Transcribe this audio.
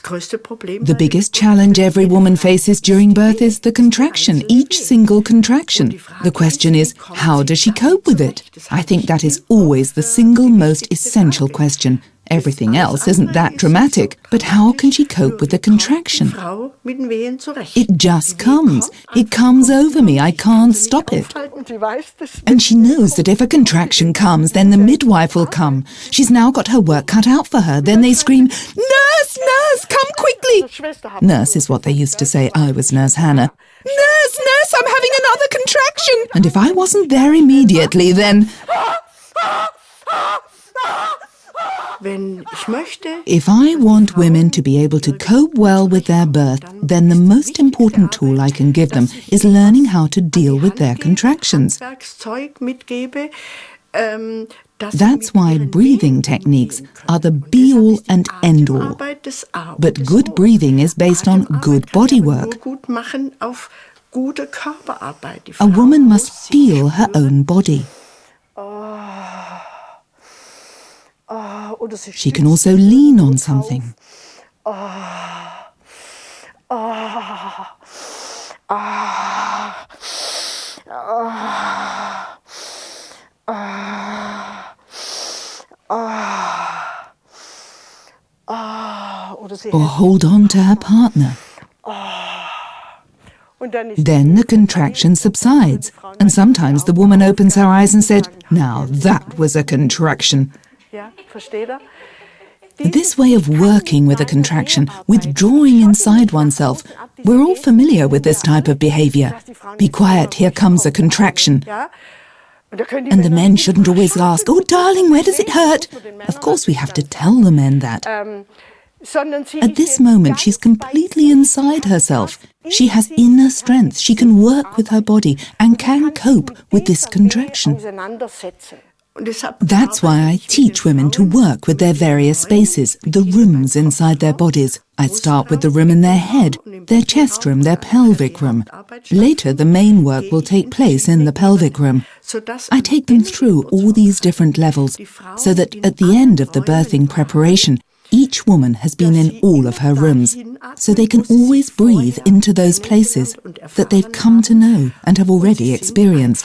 The biggest challenge every woman faces during birth is the contraction, each single contraction. The question is, how does she cope with it? I think that is always the single most essential question. Everything else isn't that dramatic, but how can she cope with the contraction? It just comes. It comes over me. I can't stop it. And she knows that if a contraction comes, then the midwife will come. She's now got her work cut out for her. Then they scream, "Nurse, nurse, come quickly!" Nurse is what they used to say. I was Nurse Hanna. "Nurse, nurse, I'm having another contraction!" And if I wasn't there immediately, then... If I want women to be able to cope well with their birth, then the most important tool I can give them is learning how to deal with their contractions. That's why breathing techniques are the be-all and end-all. But good breathing is based on good body work. A woman must feel her own body. She can also lean on something. Or hold on to her partner. Then the contraction subsides, and sometimes the woman opens her eyes and said, "Now that was a contraction." This way of working with a contraction, withdrawing inside oneself, we're all familiar with this type of behavior. Be quiet, here comes a contraction. And the men shouldn't always ask, "Oh, darling, where does it hurt?" Of course we have to tell the men that. At this moment, she's completely inside herself. She has inner strength. She can work with her body and can cope with this contraction. That's why I teach women to work with their various spaces, the rooms inside their bodies. I start with the room in their head, their chest room, their pelvic room. Later, the main work will take place in the pelvic room. I take them through all these different levels, so that at the end of the birthing preparation, each woman has been in all of her rooms, so they can always breathe into those places that they've come to know and have already experienced.